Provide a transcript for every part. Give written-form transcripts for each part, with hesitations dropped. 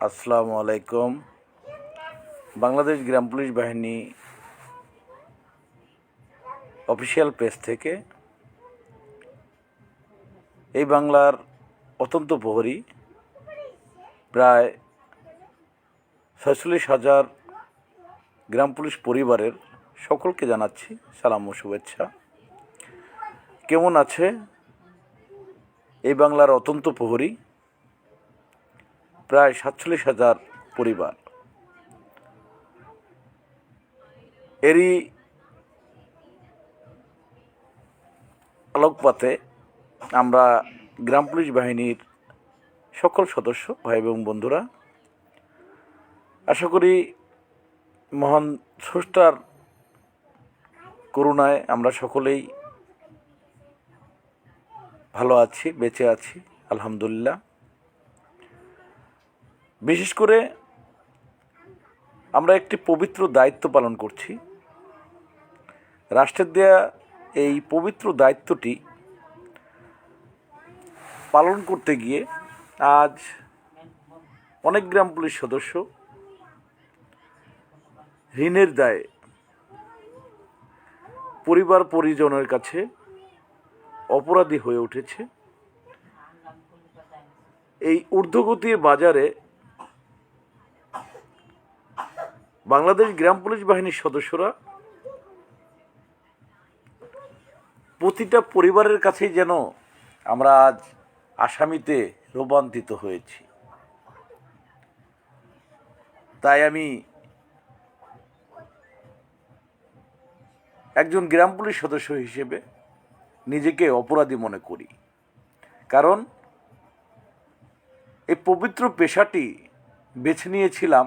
আসসালামু আলাইকুম। বাংলাদেশ গ্রাম পুলিশ বাহিনী অফিসিয়াল পেজ থেকে এই বাংলার অত্যন্ত প্রহরী প্রায় 46,000 গ্রাম পুলিশ পরিবারের সকলকে জানাচ্ছি সালাম ও শুভেচ্ছা। কেমন আছে এই বাংলার অত্যন্ত প্রহরী প্রায় 47,000 পরিবার? এরই আলোকপাতে আমরা গ্রাম পুলিশ বাহিনীর সকল সদস্য ভাই এবং বন্ধুরা আশা করি মহান স্রষ্টার করুণায় আমরা সকলেই ভালো আছি, বেঁচে আছি আলহামদুলিল্লাহ। বিশেষ করে আমরা একটি পবিত্র দায়িত্ব পালন করছি। রাষ্ট্রের দেয়া এই পবিত্র দায়িত্বটি পালন করতে গিয়ে আজ অনেক গ্রাম পুলিশ সদস্য ঋণের দায়ে পরিবার পরিজনের কাছে অপরাধী হয়ে উঠেছে। এই ঊর্ধ্বগতির বাজারে বাংলাদেশ গ্রাম পুলিশ বাহিনীর সদস্যরা প্রতিটা পরিবারের কাছেই যেন আমরা আজ আসামিতে রূপান্তরিত হয়েছি। তাই আমি একজন গ্রাম পুলিশ সদস্য হিসেবে নিজেকে অপরাধী মনে করি। কারণ এই পবিত্র পেশাটি বেছে নিয়েছিলাম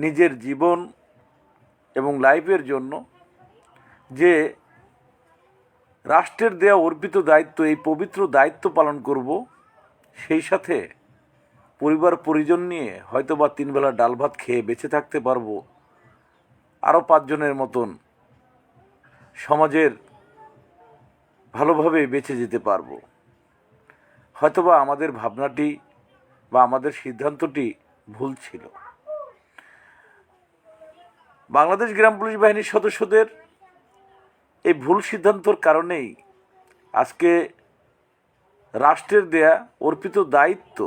নিজের জীবন এবং লাইফের জন্য, যে রাষ্ট্রের দেয়া অর্পিত দায়িত্ব, এই পবিত্র দায়িত্ব পালন করব, সেই সাথে পরিবার পরিজন নিয়ে হয়তোবা 3 বেলা ডাল ভাত খেয়ে বেঁচে থাকতে পারবো, আরও 5 জনের মতন সমাজের ভালোভাবে বেঁচে যেতে পারবো। হয়তোবা আমাদের ভাবনাটি বা আমাদের সিদ্ধান্তটি ভুল ছিল। বাংলাদেশ গ্রাম পুলিশ বাহিনীর সদস্যদের এই ভুল সিদ্ধান্তর কারণেই আজকে রাষ্ট্রের দেয়া অর্পিত দায়িত্ব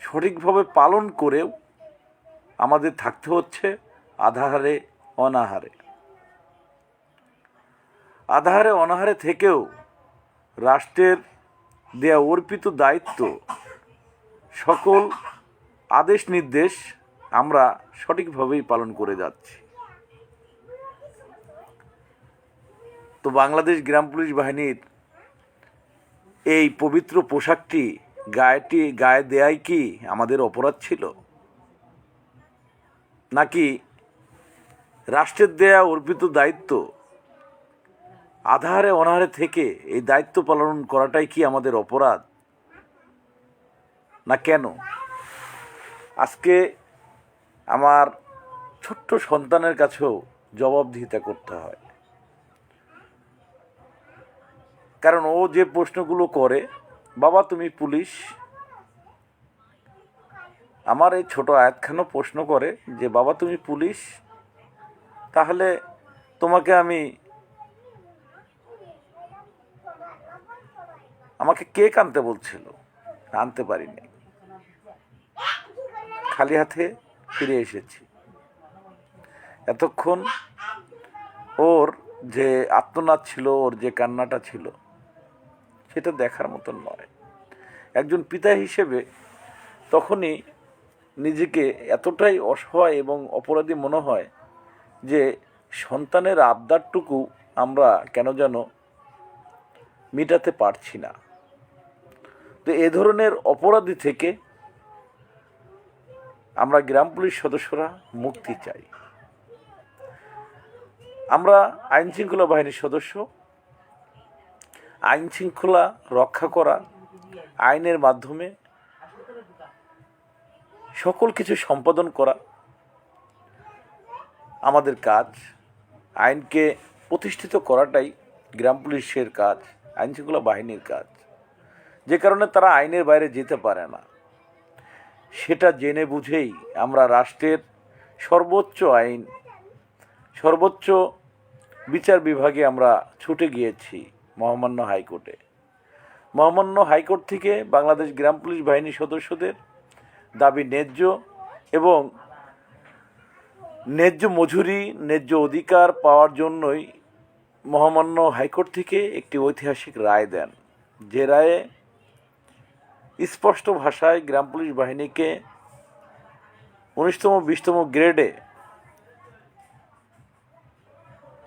সঠিকভাবে পালন করেও আমাদের থাকতে হচ্ছে আধারে অনাহারে। আধারে অনাহারে থেকেও রাষ্ট্রের দেয়া অর্পিত দায়িত্ব, সকল আদেশ নির্দেশ আমরা সঠিকভাবেই পালন করে যাচ্ছি। তো বাংলাদেশ গ্রাম পুলিশ বাহিনীর এই পবিত্র পোশাকটি গায়ে দেয়াই কি আমাদের অপরাধ ছিল, নাকি রাষ্ট্রের দেয়া অর্পিত দায়িত্ব আধারে অনাহারে থেকে এই দায়িত্ব পালন করাটাই কি আমাদের অপরাধ, না কেন? আজকে আমার ছোট্ট সন্তানের কাছেও জবাবদিহিতা করতে হয়। কারণ ও যে প্রশ্নগুলো করে, বাবা তুমি পুলিশ, আমার এই ছোট আয়াতখানও প্রশ্ন করে যে বাবা তুমি পুলিশ, তাহলে তোমাকে আমাকে কেক আনতে বলছিল, আনতে পারিনি, খালি হাতে ফিরে এসেছি। এতক্ষণ ওর যে আত্মনাদ ছিল, ওর যে কান্নাটা ছিল, সেটা দেখার মতন নয়। একজন পিতা হিসেবে তখনই নিজেকে এতটাই অসহায় এবং অপরাধী মনে হয় যে সন্তানের আবদারটুকু আমরা কেন যেন মেটাতে পারছি না। তো এ ধরনের অপরাধী থেকে আমরা গ্রাম পুলিশ সদস্যরা মুক্তি চাই। আমরা আইন শৃঙ্খলা বাহিনীর সদস্য। আইন শৃঙ্খলা রক্ষা করা, আইনের মাধ্যমে সকল কিছু সম্পাদন করা আমাদের কাজ। আইনকে প্রতিষ্ঠিত করাটাই গ্রাম পুলিশের কাজ, আইন শৃঙ্খলা বাহিনীর কাজ। যে কারণে তারা আইনের বাইরে যেতে পারে না। সেটা জেনে বুঝেই আমরা রাষ্ট্রের সর্বোচ্চ আইন, সর্বোচ্চ বিচার বিভাগে আমরা ছুটে গিয়েছি মহামান্য হাইকোর্টে। মহামান্য হাইকোর্ট থেকে বাংলাদেশ গ্রাম পুলিশ বাহিনী সদস্যদের দাবি ন্যায্য এবং ন্যায্য মজুরি, ন্যায্য অধিকার পাওয়ার জন্যই মহামান্য হাইকোর্ট থেকে একটি ঐতিহাসিক রায় দেন, যে রায়ে স্পষ্ট ভাষায় গ্রাম পুলিশ বাহিনীকে 19তম 20তম গ্রেডে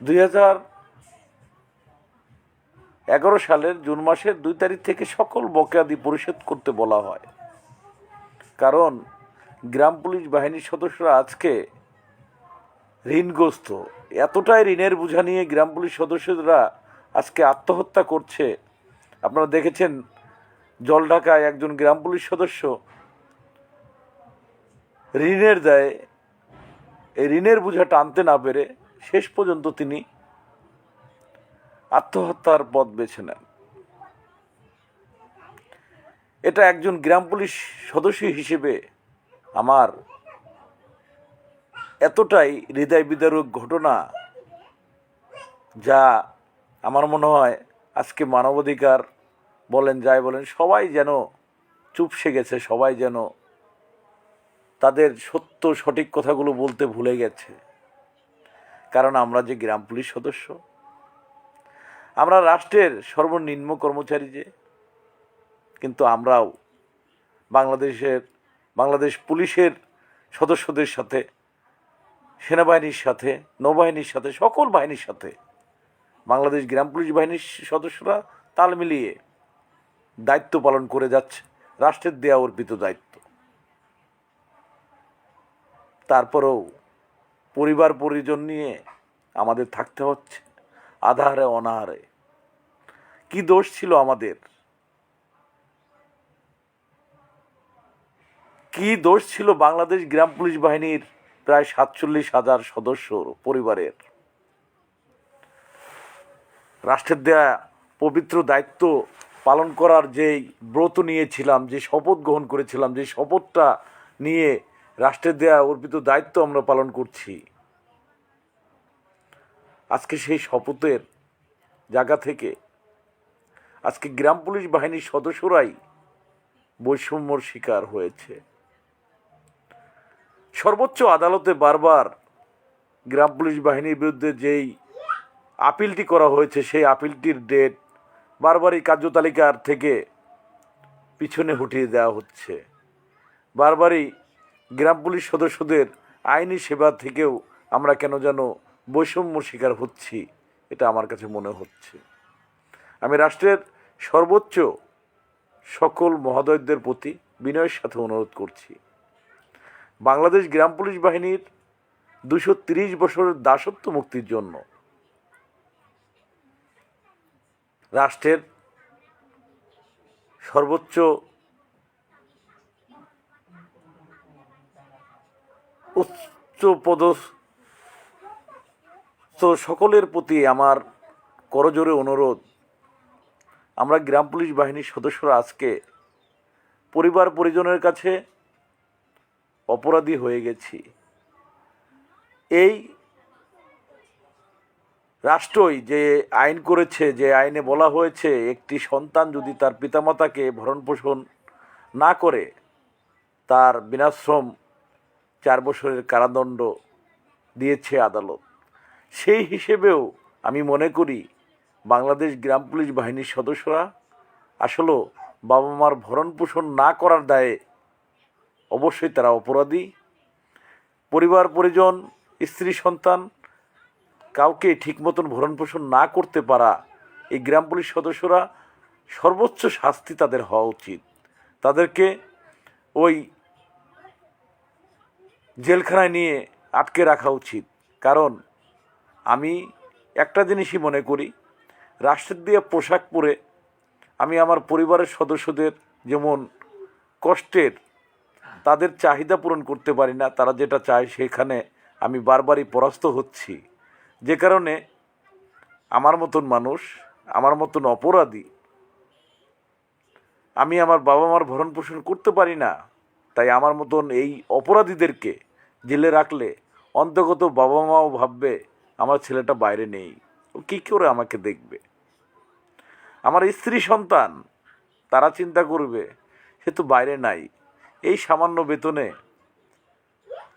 2011 সালের জুন মাসের 2 তারিখ থেকে সকল বকেয়াদি পরিশোধ করতে বলা হয়। কারণ গ্রাম পুলিশ বাহিনীর সদস্যরা আজকে ঋণগ্রস্ত, এতটাই ঋণের বোঝা নিয়ে গ্রাম পুলিশ সদস্যরা আজকে আত্মহত্যা করছে। আপনারা দেখেছেন জলঢাকায় একজন গ্রাম পুলিশ সদস্য ঋণের দায়ে এই ঋণের বোঝা টানতে না পেরে শেষ পর্যন্ত তিনি আত্মহত্যার পথ বেছে নেন। এটা একজন গ্রাম পুলিশ সদস্য হিসেবে আমার এতটাই হৃদয় বিদারক ঘটনা, যা আমার মনে হয় আজকে মানবাধিকার বলেন যাই বলেন সবাই যেন চুপসে গেছে, সবাই যেন তাদের সত্য সঠিক কথাগুলো বলতে ভুলে গেছে। কারণ আমরা যে গ্রাম পুলিশ সদস্য, আমরা রাষ্ট্রের সর্বনিম্ন কর্মচারী যে, কিন্তু আমরাও বাংলাদেশ পুলিশের সদস্যদের সাথে, সেনাবাহিনীর সাথে, নৌবাহিনীর সাথে, সকল বাহিনীর সাথে বাংলাদেশ গ্রাম পুলিশ বাহিনীর সদস্যরা তাল মিলিয়ে দায়িত্ব পালন করে যাচ্ছে, রাষ্ট্রের দেয়া অর্পিত দায়িত্ব। তারপরেও পরিবার পরিজন নিয়ে আমাদের থাকতে হচ্ছে আধারে অনাহারে। কি দোষ ছিল আমাদের? কি দোষ ছিল বাংলাদেশ গ্রাম পুলিশ বাহিনীর প্রায় 47,000 সদস্য পরিবারের? রাষ্ট্রের দেয়া পবিত্র দায়িত্ব পালন করার যেই ব্রত নিয়েছিলাম, যে শপথ গ্রহণ করেছিলাম, যে শপথটা নিয়ে রাষ্ট্রের দেয়া অর্পিত দায়িত্ব আমরা পালন করছি, আজকে সেই শপথের জায়গা থেকে আজকে গ্রাম পুলিশ বাহিনীর সদস্যরাই বৈষম্যর শিকার হয়েছে। সর্বোচ্চ আদালতে বারবার গ্রাম পুলিশ বাহিনীর বিরুদ্ধে যেই আপিলটি করা হয়েছে, সেই আপিলটির ডেট বারবারই কার্যতালিকার থেকে পিছনে হটিয়ে দেওয়া হচ্ছে। বারবারই গ্রাম পুলিশ সদস্যদের আইনি সেবা থেকেও আমরা কেন যেন বৈষম্য শিকার হচ্ছি, এটা আমার কাছে মনে হচ্ছে। আমি রাষ্ট্রের সর্বোচ্চ সকল মহোদয়দের প্রতি বিনয়ের সাথে অনুরোধ করছি, বাংলাদেশ গ্রাম পুলিশ বাহিনীর 230 বছরের দাসত্ব মুক্তির জন্য রাষ্ট্রের সর্বোচ্চ উচ্চপদস্থ সকলের প্রতি আমার করজোরে অনুরোধ, আমরা গ্রাম পুলিশ বাহিনীর সদস্যরা আজকে পরিবার পরিজনের কাছে অপরাধী হয়ে গেছি। এই রাষ্ট্রই যে আইন করেছে, যে আইনে বলা হয়েছে একটি সন্তান যদি তার পিতামাতাকে ভরণ পোষণ না করে তার বিনাশ্রম 4 বছরের কারাদণ্ড দিয়েছে আদালত, সেই হিসেবেও আমি মনে করি বাংলাদেশ গ্রাম পুলিশ বাহিনীর সদস্যরা আসলে বাবা মার ভরণ পোষণ না করার দায়ে অবশ্যই তারা অপরাধী। পরিবার পরিজন, স্ত্রী সন্তান কাউকে ঠিক মতন ভরণ পোষণ না করতে পারা এই গ্রাম পুলিশ সদস্যরা সর্বোচ্চ শাস্তি তাদের হওয়া উচিত। তাদেরকে ওই জেলখানায় নিয়ে আটকে রাখা উচিত। কারণ আমি একটা জিনিসই মনে করি, রাষ্ট্রের দিয়ে পোশাক পরে আমি আমার পরিবারের সদস্যদের যেমন কষ্টের তাদের চাহিদা পূরণ করতে পারি না, তারা যেটা চায় সেখানে আমি বারবারই পরাস্ত হচ্ছি, যে কারণে আমার মতন মানুষ, আমার মতন অপরাধী, আমি আমার বাবা মার ভরণ পোষণ করতে পারি না, তাই আমার মতন এই অপরাধীদেরকে জেলে রাখলে অন্তত বাবা মাও ভাববে আমার ছেলেটা বাইরে নেই, ও কী করে আমাকে দেখবে। আমার স্ত্রী সন্তান তারা চিন্তা করবে সে তো বাইরে নাই, এই সামান্য বেতনে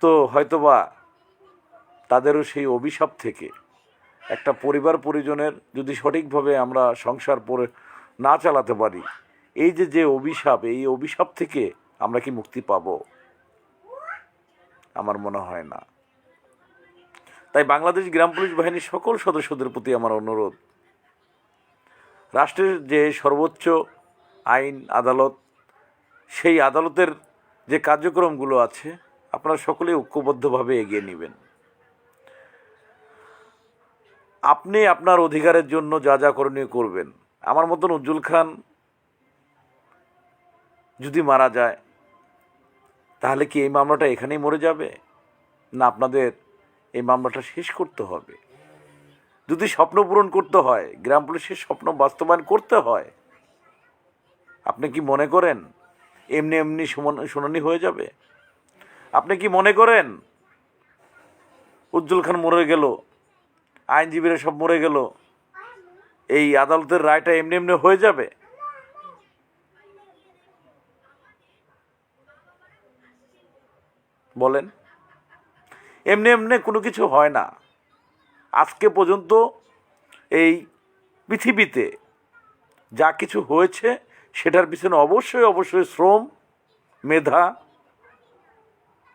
তো হয়তোবা তাদেরও সেই অভিশাপ থেকে একটা পরিবার পরিজনের যদি সঠিকভাবে আমরা সংসার না চালাতে পারি, এই যে অভিশাপ, এই অভিশাপ থেকে আমরা কি মুক্তি পাবো? আমার মনে হয় না। তাই বাংলাদেশ গ্রাম পুলিশ বাহিনীর সকল সদস্যদের প্রতি আমার অনুরোধ, রাষ্ট্রের যে সর্বোচ্চ আইন আদালত, সেই আদালতের যে কার্যক্রমগুলো আছে আপনারা সকলে ঐক্যবদ্ধভাবে এগিয়ে নেবেন। আপনি আপনার অধিকারের জন্য যা যা করণীয় করবেন। আমার মতন উজ্জ্বল খান যদি মারা যায় তাহলে কি এই মামলাটা এখানেই মরে যাবে, না আপনাদের এই মামলাটা শেষ করতে হবে? যদি স্বপ্ন পূরণ করতে হয়, গ্রাম পুলিশের স্বপ্ন বাস্তবায়ন করতে হয়, আপনি কি মনে করেন এমনি এমনি শুনানি হয়ে যাবে? আপনি কি মনে করেন উজ্জ্বল খান মরে গেল, আইনজীবীরা সব মরে গেল, এই আদালতের রায়টা এমনি এমনি হয়ে যাবে? বলেন, এমনি এমনি কোনো কিছু হয় না। আজকে পর্যন্ত এই পৃথিবীতে যা কিছু হয়েছে সেটার পিছনে অবশ্যই শ্রম, মেধা,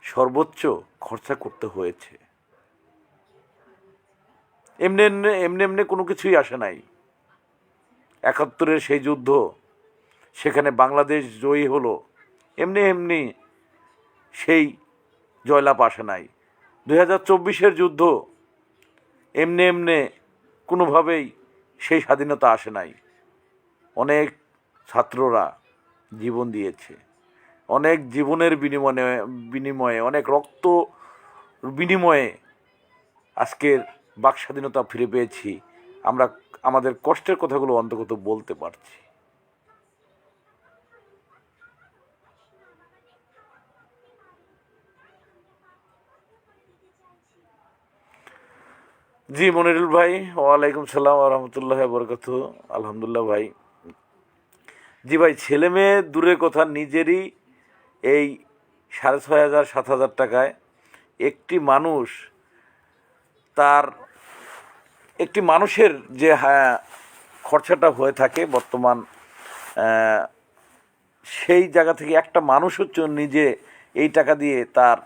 সর্বোচ্চ খরচা করতে হয়েছে। এমনি এমনি কোনো কিছুই আসে নাই। ৭১-এর সেই যুদ্ধ, সেখানে বাংলাদেশ জয়ী হলো, এমনি সেই জয়লাভ আসে নাই। ২০২৪-এর যুদ্ধ, এমনি কোনোভাবেই সেই স্বাধীনতা আসে নাই। অনেক ছাত্ররা জীবন দিয়েছে, অনেক জীবনের বিনিময়ে অনেক রক্ত বিনিময়ে আজকের বাক স্বাধীনতা ফিরে পেয়েছি। আমরা আমাদের কষ্টের কথাগুলো অন্তত বলতে পারছি। জি মনিরুল ভাই, ওয়ালাইকুম সালাম ওয়া রাহমাতুল্লাহি ওয়া বারাকাতুহু। আলহামদুলিল্লাহ ভাই। জি ভাই, ছেলে মেয়ে দূরের কথা, নিজেরই এই ৬,৫০০ ৭,০০০ টাকায় একটি মানুষ, তার একটি মানুষের যে খরচাটা হয়ে থাকে বর্তমান, সেই জায়গা থেকে একটা মানুষ হচ্ছে নিজে এই টাকা দিয়ে তার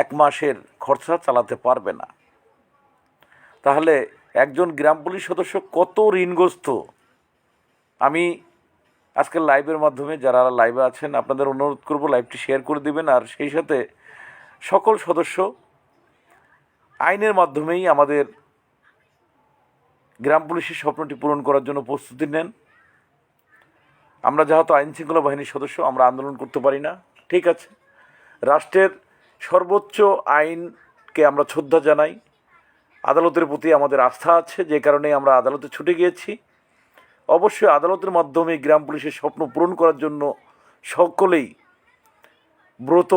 ১ মাসের খরচা চালাতে পারবে না। তাহলে একজন গ্রাম পুলিশ সদস্য কত ঋণগ্রস্ত। আমি আজকের লাইভের মাধ্যমে যারা লাইভে আছেন আপনাদের অনুরোধ করব লাইভটি শেয়ার করে দিবেন, আর সেই সাথে সকল সদস্য আইনের মাধ্যমেই আমাদের গ্রাম পুলিশের স্বপ্নটি পূরণ করার জন্য প্রস্তুতি নেন। আমরা যেহেতু আইনশৃঙ্খলা বাহিনীর সদস্য, আমরা আন্দোলন করতে পারি না, ঠিক আছে। রাষ্ট্রের সর্বোচ্চ আইনকে আমরা শ্রদ্ধা জানাই, আদালতের প্রতি আমাদের আস্থা আছে, যে কারণে আমরা আদালতে ছুটে গিয়েছি। অবশ্যই আদালতের মাধ্যমে গ্রাম পুলিশের স্বপ্ন পূরণ করার জন্য সকলেই ব্রত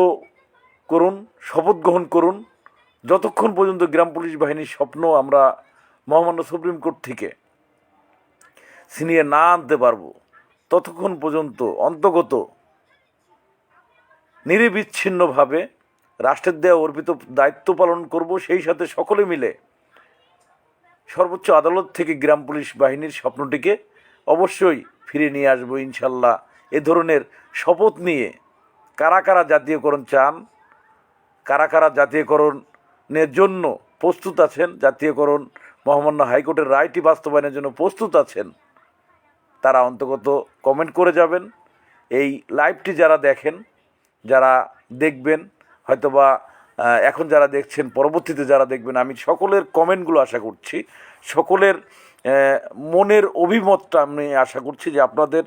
করুন, শপথ গ্রহণ করুন। যতক্ষণ পর্যন্ত গ্রাম পুলিশ বাহিনীর স্বপ্ন আমরা মহামান্য সুপ্রিম কোর্ট থেকে ছিনিয়ে না আনতে পারবো, ততক্ষণ পর্যন্ত অন্তত নিরবিচ্ছিন্নভাবে রাষ্ট্রের দেওয়া অর্পিত দায়িত্ব পালন করব। সেই সাথে সকলে মিলে সর্বোচ্চ আদালত থেকে গ্রাম পুলিশ বাহিনীর স্বপ্নটিকে অবশ্যই ফিরে নিয়ে আসবো ইনশাল্লাহ। এ ধরনের শপথ নিয়ে কারা কারা জাতীয়করণ চান, কারা কারা জাতীয়করণের জন্য প্রস্তুত আছেন, জাতীয়করণ মহামান্য হাইকোর্টের রায়টি বাস্তবায়নের জন্য প্রস্তুত আছেন, তারা অন্তত কমেন্ট করে যাবেন। এই লাইভটি যারা দেখেন, যারা দেখবেন, হয়তোবা এখন যারা দেখছেন, পরবর্তীতে যারা দেখবেন, আমি সকলের কমেন্টগুলো আশা করছি, সকলের মনের অভিমতটা আমি আশা করছি যে আপনাদের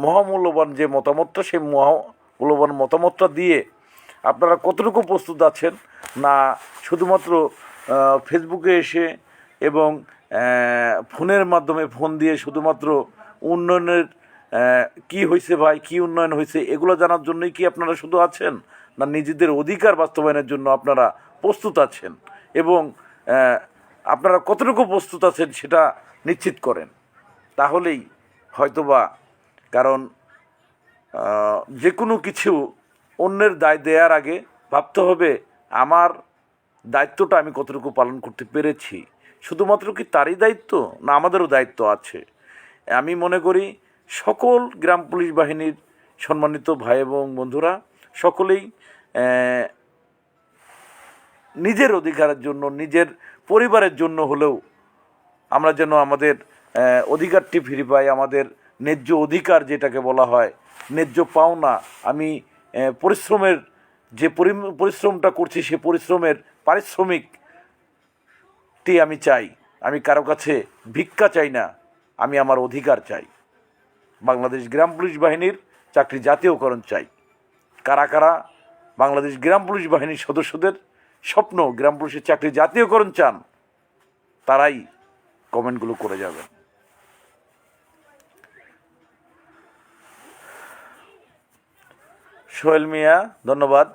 মহামূল্যবান যে মতামতটা, সেই মহামূল্যবান মতামতটা দিয়ে আপনারা কতটুকু প্রস্তুত আছেন, না শুধুমাত্র ফেসবুকে এসে এবং ফোনের মাধ্যমে ফোন দিয়ে শুধুমাত্র উন্নয়নের কি হয়েছে ভাই, কি উন্নয়ন হয়েছে, এগুলো জানার জন্যই কি আপনারা শুধু আছেন, না নিজেদের অধিকার বাস্তবায়নের জন্য আপনারা প্রস্তুত আছেন? এবং আপনারা কতটুকু প্রস্তুত আছেন সেটা নিশ্চিত করেন, তাহলেই হয়তোবা, কারণ যে কোনো কিছু অন্যের দায় দেওয়ার আগে ভাবতে হবে আমার দায়িত্বটা আমি কতটুকু পালন করতে পেরেছি। শুধুমাত্র কি তারই দায়িত্ব, না আমাদেরও দায়িত্ব আছে? আমি মনে করি সকল গ্রাম পুলিশ বাহিনীর সম্মানিত ভাই এবং বন্ধুরা সকলেই নিজের অধিকারের জন্য, নিজের পরিবারের জন্য হলেও আমরা যেন আমাদের অধিকারটি ফিরে পাই, আমাদের ন্যায্য অধিকার যেটাকে বলা হয়, ন্যায্য পাওনা। আমি পরিশ্রমের যে পরিশ্রমটা করছি সে পরিশ্রমের পারিশ্রমিকটি আমি চাই। আমি কারো কাছে ভিক্ষা চাই না, আমি আমার অধিকার চাই। বাংলাদেশ গ্রাম পুলিশ বাহিনীর চাকরি জাতীয়করণ চাই। কারা কারা বাংলাদেশ গ্রাম পুলিশ বাহিনীর সদস্যদের স্বপ্ন গ্রাম পুলিশের চাকরি জাতীয়করণ চান, তারাই কমেন্টগুলো করে যাবেন। সোহেল মিয়া, ধন্যবাদ।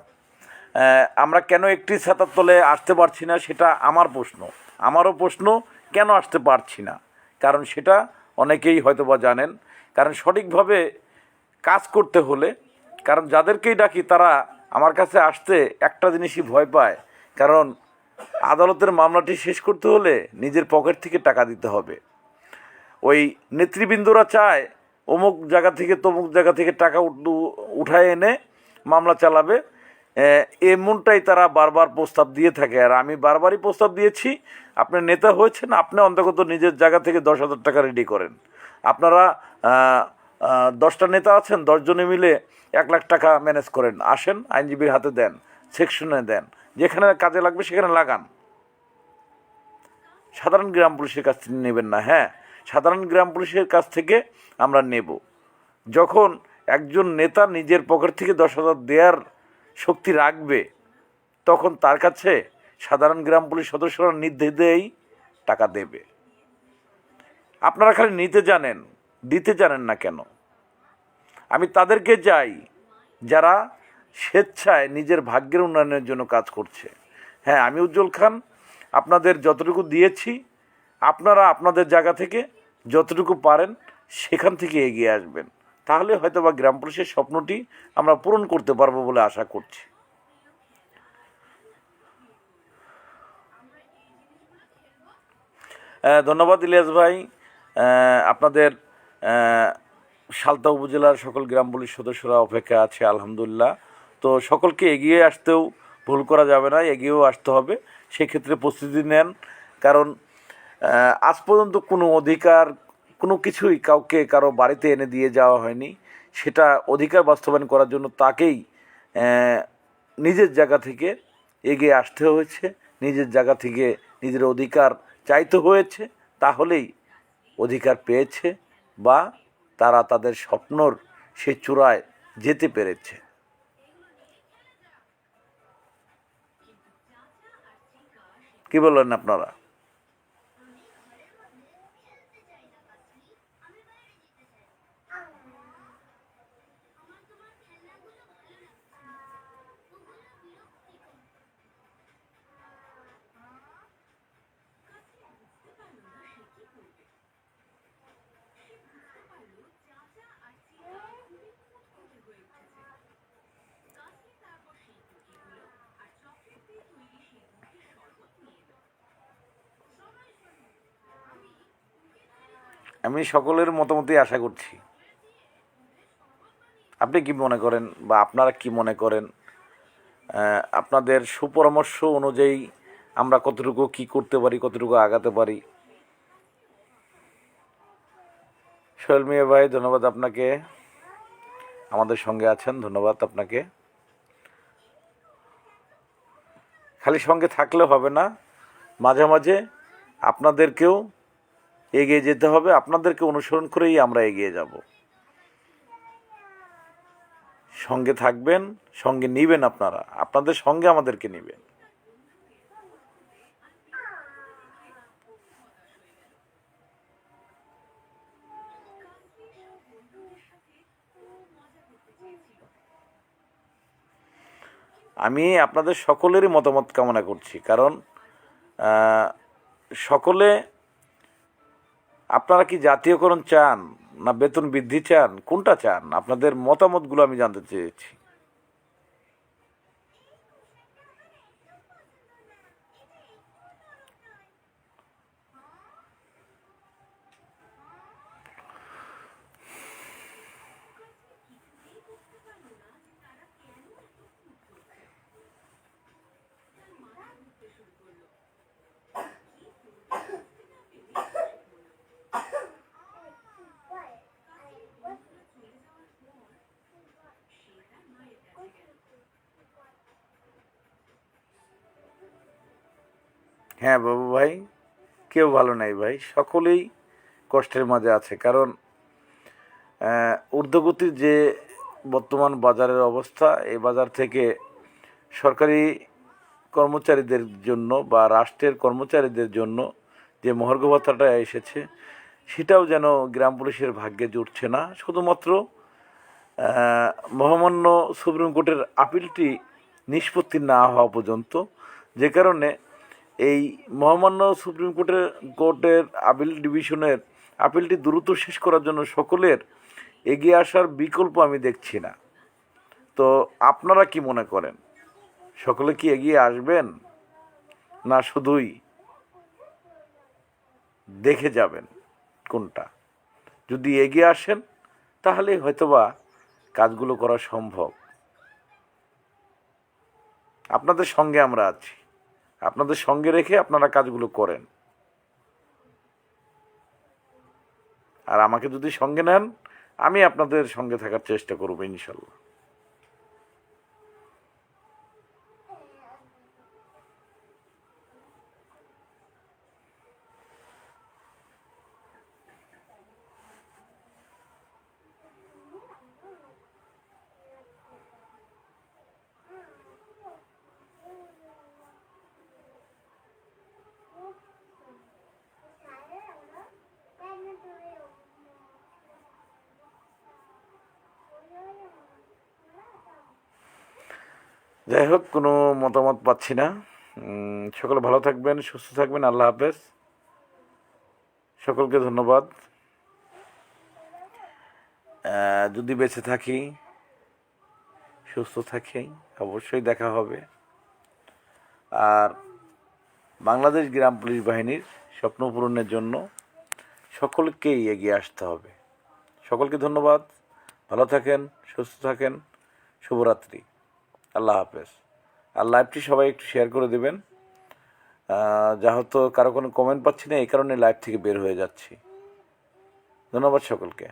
আমরা কেন একটি ছাতার তলে আসতে পারছি না সেটা আমার প্রশ্ন, আমারও প্রশ্ন, কেন আসতে পারছি না? কারণ সেটা অনেকেই হয়তোবা জানেন। কারণ সঠিকভাবে কাজ করতে হলে, কারণ যাদেরকেই ডাকি তারা আমার কাছে আসতে একটা জিনিসই ভয় পায়, কারণ আদালতের মামলাটি শেষ করতে হলে নিজের পকেট থেকে টাকা দিতে হবে। ওই নেতৃবৃন্দরা চায় অমুক জায়গা থেকে তমুক জায়গা থেকে টাকা উঠায় এনে মামলা চালাবে, এমনটাই তারা বারবার প্রস্তাব দিয়ে থাকে। আর আমি বারবারই প্রস্তাব দিয়েছি, আপনি নেতা হয়েছেন, আপনি অন্তত নিজের জায়গা থেকে 10,000 টাকা রেডি করেন। আপনারা 10টা নেতা আছেন, 10 জনে মিলে 1 লাখ টাকা ম্যানেজ করেন, আসেন আইনজীবীর হাতে দেন, সেকশনে দেন, যেখানে কাজে লাগবে সেখানে লাগান। সাধারণ গ্রাম পুলিশের কাছ থেকে নেবেন না। হ্যাঁ, সাধারণ গ্রাম পুলিশের কাছ থেকে আমরা নেব যখন একজন নেতা নিজের পকেট থেকে 10,000 দেওয়ার শক্তি রাখবে, তখন তার কাছে সাধারণ গ্রাম পুলিশ সদস্যরা নির্দ্বিধায় টাকা দেবে। আপনারা খালি নিতে জানেন, দিতে জানেন না কেন? আমি তাদেরকে চাই যারা স্বেচ্ছায় নিজের ভাগ্যের উন্নয়নের জন্য কাজ করছে। হ্যাঁ, আমি উজ্জ্বল খান আপনাদের যতটুকু দিয়েছি, আপনারা আপনাদের জায়গা থেকে যতটুকু পারেন সেখান থেকে এগিয়ে আসবেন, তাহলে হয়তো বা গ্রাম পুলিশের স্বপ্নটি আমরা পূরণ করতে পারবো বলে আশা করছি। ধন্যবাদ ইলিয়াস ভাই। আপনাদের সালতা উপজেলার সকল গ্রাম পুলিশ সদস্যরা অপেক্ষা আছে আলহামদুলিল্লাহ। তো সকলকে এগিয়ে আসতেও ভুল করা যাবে না, এগিয়েও আসতে হবে। সেক্ষেত্রে প্রস্তুতি নেন, কারণ আজ পর্যন্ত কোনো অধিকার, কোনো কিছুই কাউকে কারো বাড়িতে এনে দিয়ে যাওয়া হয়নি। সেটা অধিকার বাস্তবায়ন করার জন্য তাকেই নিজের জায়গা থেকে এগিয়ে আসতে হয়েছে, নিজের জায়গা থেকে নিজের অধিকার চাইতে হয়েছে, তাহলেই অধিকার পেয়েছে বা তারা তাদের স্বপ্নর সে চূড়ায় যেতে পেরেছে। কি বললেন আপনারা? আমি সকলের মতামতই আশা করছি। আপনি কি মনে করেন বা আপনারা কি মনে করেন? আপনাদের সুপরামর্শ অনুযায়ী আমরা কতটুকু কি করতে পারি, কতটুকু আগাতে পারি। সোহেল মিয়া ভাই, ধন্যবাদ আপনাকে, আমাদের সঙ্গে আছেন, ধন্যবাদ আপনাকে। খালি সঙ্গে থাকলে হবে না, মাঝে মাঝে আপনাদেরকেও এগিয়ে যেতে হবে, আপনাদেরকে অনুসরণ করেই আমরা এগিয়ে যাব। সঙ্গে থাকবেন, সঙ্গে নিবেন, আপনারা আপনাদের সঙ্গে আমাদেরকে নিবেন। আমি আপনাদের সকলেরই মতামত কামনা করছি, কারণ সকলে আপনারা কি জাতীয়করণ চান না বেতন বৃদ্ধি চান, কোনটা চান? আপনাদের মতামতগুলো আমি জানতে চেয়েছি। হ্যাঁ বাবু ভাই, কেউ ভালো নাই ভাই, সকলেই কষ্টের মাঝে আছে। কারণ ঊর্ধ্বগতির যে বর্তমান বাজারের অবস্থা, এই বাজার থেকে সরকারি কর্মচারীদের জন্য বা রাষ্ট্রের কর্মচারীদের জন্য যে মহার্ঘ ভাতাটা এসেছে, সেটাও যেন গ্রাম পুলিশের ভাগ্যে জুটছে না। শুধুমাত্র মহামান্য সুপ্রিম কোর্টের আপিলটি নিষ্পত্তি না হওয়া পর্যন্ত, যে কারণে এই মহামান্য সুপ্রিম কোর্টের আপিল ডিভিশনের আপিলটি দ্রুত শেষ করার জন্য সকলের এগিয়ে আসার বিকল্প আমি দেখছি না। তো আপনারা কি মনে করেন, সকলে কি এগিয়ে আসবেন, না শুধুই দেখে যাবেন কোনটা? যদি এগিয়ে আসেন তাহলে হয়তোবা কাজগুলো করা সম্ভব। আপনাদের সঙ্গে আমরা আছি, আপনাদের সঙ্গে রেখে আপনারা কাজগুলো করেন। আর আমাকে যদি সঙ্গে নেন, আমি আপনাদের সঙ্গে থাকার চেষ্টা করব ইনশাল্লাহ। যাই হোক, কোনো মতামত পাচ্ছি না। সকলে ভালো থাকবেন, সুস্থ থাকবেন। আল্লাহ হাফেজ, সকলকে ধন্যবাদ। যদি বেঁচে থাকি, সুস্থ থাকি, অবশ্যই দেখা হবে। আর বাংলাদেশ গ্রাম পুলিশ বাহিনীর স্বপ্ন পূরণের জন্য সকলকেই এগিয়ে আসতে হবে। সকলকে ধন্যবাদ, ভালো থাকেন, সুস্থ থাকেন, শুভরাত্রি, আল্লাহ হাফেজ। আর লাইভটি সবাই একটু শেয়ার করে দেবেন। যা হয়তো কারো কোনো কমেন্ট পাচ্ছি না, এই কারণে লাইভ থেকে বের হয়ে যাচ্ছি। ধন্যবাদ সকলকে।